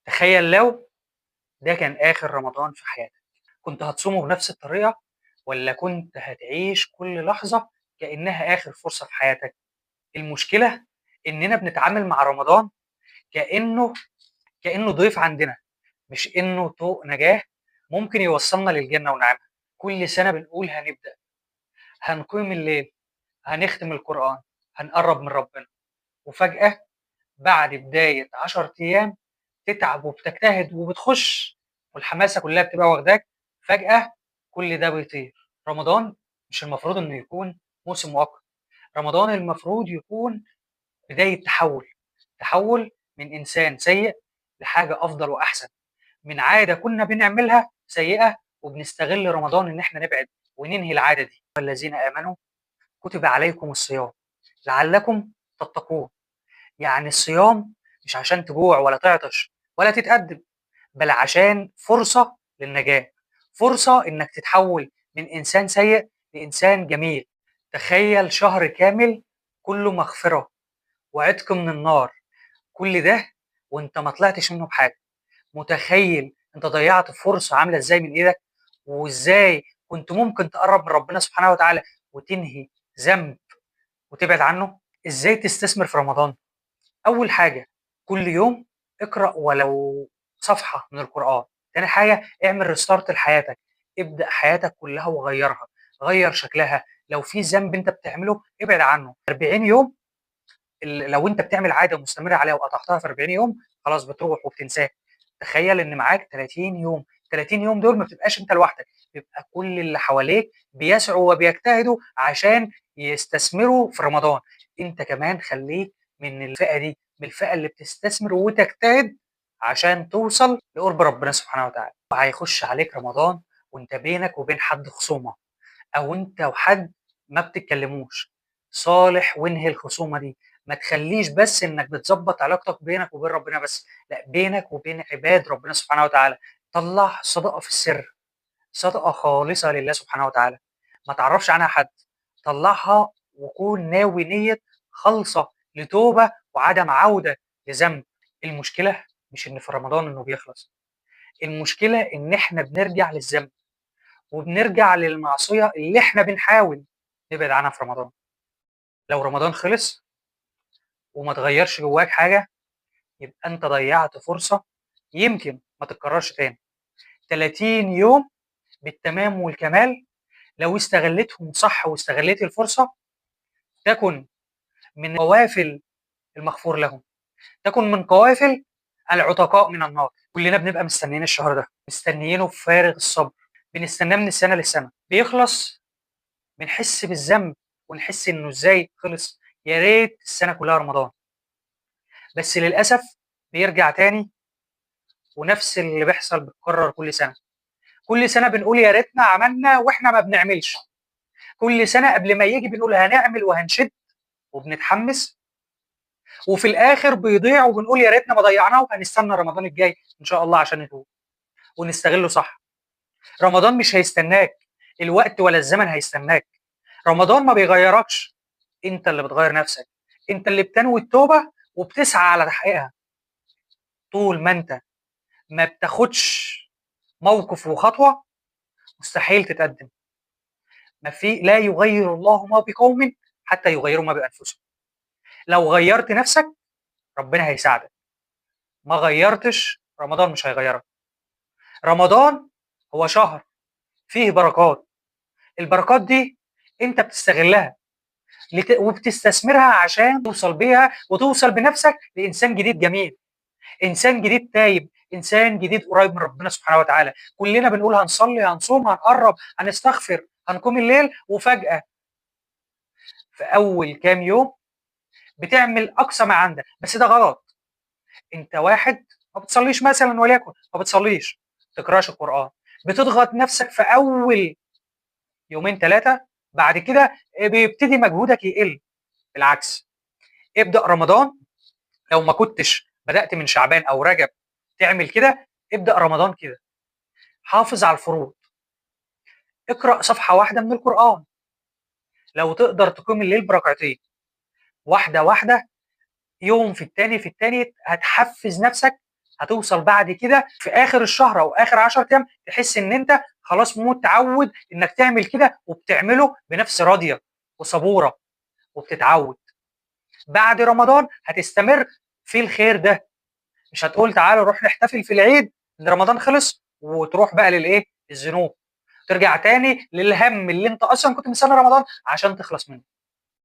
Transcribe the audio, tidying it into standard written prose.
تخيل لو ده كان آخر رمضان في حياتك، كنت هتصومه بنفس الطريقة والّا كنت هتعيش كل لحظة كأنها آخر فرصة في حياتك؟ المشكلة إننا بنتعامل مع رمضان كأنه ضيف عندنا، مش إنه طوق نجاة ممكن يوصّلنا للجنة ونعيمها. كل سنة بنقول هنبدأ، هنقيم الليل، هنختم القرآن، هنقرّب من ربنا، وفجأة بعد بداية 10 أيام تتعب وبتجتهد وبتخش والحماسة كلها بتبقى واخداك، فجأة كل ده بيطير. رمضان مش المفروض إنه يكون موسم مؤقت، رمضان المفروض يكون بداية تحوّل، تحوّل من إنسان سيء لحاجة أفضل وأحسن، من عادة كنا بنعملها سيئة وبنستغل رمضان إن إحنا نبعد وننهي العادة دي. والذين آمنوا كتب عليكم الصيام لعلكم تتقون. يعني الصيام مش عشان تجوع ولا تعطش ولا تتأدب، بل عشان فرصة للنجاة، فرصة إنك تتحول من إنسان سيء لإنسان جميل. تخيل شهر كامل كله مغفرة وعتق من النار، كل ده وأنت ما طلعتش منه بحاجة. متخيل أنت ضيعت فرصة عاملة إزاي من إيدك، وإزاي كنت ممكن تقرب من ربنا سبحانه وتعالى وتنهي ذنب وتبعد عنه؟ إزاي تستثمر في رمضان؟ أول حاجة كل يوم اقرأ ولو صفحة من القرآن. تاني حاجة اعمل ريستارت لحياتك، ابدأ حياتك كلها وغيرها، غير شكلها. لو في ذنب انت بتعمله ابعد عنه. 40 يوم لو انت بتعمل عادة مستمرة عليها وقطعتها في 40 يوم خلاص بتروح وبتنساها. تخيل ان معاك 30 يوم، 30 يوم دول ما بتبقاش انت لوحدك، بيبقى كل اللي حواليك بيسعوا وبيجتهدوا عشان يستثمروا في رمضان. انت كمان خليك من الفئة دي، من الفئة اللي بتستثمر وتجتهد عشان توصل لقرب ربنا سبحانه وتعالى. وهيخش عليك رمضان وانت بينك وبين حد خصومة، او انت وحد ما بتتكلموش، صالح وانهي الخصومه دي. ما تخليش بس انك بتظبط علاقتك بينك وبين ربنا بس، لا، بينك وبين عباد ربنا سبحانه وتعالى. طلع صدقه في السر، صدقه خالصه لله سبحانه وتعالى، ما تعرفش عنها حد، طلعها وكون ناوي نيه خالصه لتوبه وعدم عوده لذنب. المشكله مش ان في رمضان انه بيخلص، المشكله ان احنا بنرجع للذنب وبنرجع للمعصية اللي إحنا بنحاول نبعد عنها في رمضان. لو رمضان خلص وما اتغيّرش جواك حاجة، يبقى أنت ضيّعت فرصة يمكن ما تتكررش تاني. 30 يوم بالتمام والكمال لو استغلّيتهم صح واستغلّيت الفرصة، تكن من قوافل المغفور لهم، تكن من قوافل العتقاء من النار. كلنا بنبقى مستنيين الشهر ده، مستنيينه بفارغ الصبر، بنستناه من السنة للسنة، بيخلص بنحس بالذنب ونحس إنه إزاي خلص، يا ريت السنة كلها رمضان. بس للأسف بيرجع تاني ونفس اللي بيحصل بيتكرر كل سنة. كل سنة بنقول يا ريتنا عملنا وإحنا ما بنعملش، كل سنة قبل ما ييجي بنقول هنعمل وهنشد وبنتحمس، وفي الآخر بيضيع وبنقول يا ريتنا ما ضيعناه وهنستنى رمضان الجاي إن شاء الله عشان نتوب ونستغله صح. رمضان مش هيستناك، الوقت ولا الزمن هيستناك. رمضان ما بيغيّركش، أنت اللي بتغيّر نفسك، أنت اللي بتنوي التوبة وبتسعى على تحقيقها. طول ما أنت ما بتاخدش موقف وخطوة مستحيل تتقدم. لا يغيّر الله ما بقوم حتى يغيّروا ما بأنفسهم. لو غيّرت نفسك ربنا هيساعدك، ما غيّرتش رمضان مش هيغيّرك. رمضان هو شهر فيه بركات، البركات دي أنت بتستغلها وبتستثمرها عشان توصل بيها وتوصل بنفسك لإنسان جديد جميل، إنسان جديد تايب، إنسان جديد قريب من ربنا سبحانه وتعالى. كلنا بنقول هنصلي، هنصوم، هنقرّب، هنستغفر، هنقوم الليل، وفجأة في أول كام يوم بتعمل أقصى ما عندك، بس ده غلط. أنت واحد ما بتصليش مثلًا وليكن، ما بتصليش، ما بتقراش القرآن، بتضغط نفسك في أول يومين 3، بعد كده بيبتدي مجهودك يقل. بالعكس، ابدأ رمضان لو ما كنتش بدأت من شعبان أو رجب تعمل كده، ابدأ رمضان كده، حافظ على الفروض، اقرأ صفحة واحدة من القرآن، لو تقدر تقوم الليل بركعتين، واحدة واحدة، يوم في التاني في التالت هتحفز نفسك هتوصل بعد كده في آخر الشهر أو آخر 10 أيام تحس إن أنت خلاص متعوّد إنك تعمل كده وبتعمله بنفس راضية وصبورة وبتتعوّد. بعد رمضان هتستمر في الخير ده، مش هتقول تعالوا نروح نحتفل في العيد إن رمضان خلص وتروح بقى للإيه، للذنوب، ترجع تاني للهَم اللي أنت أصلًا كنت مستني رمضان عشان تخلص منه.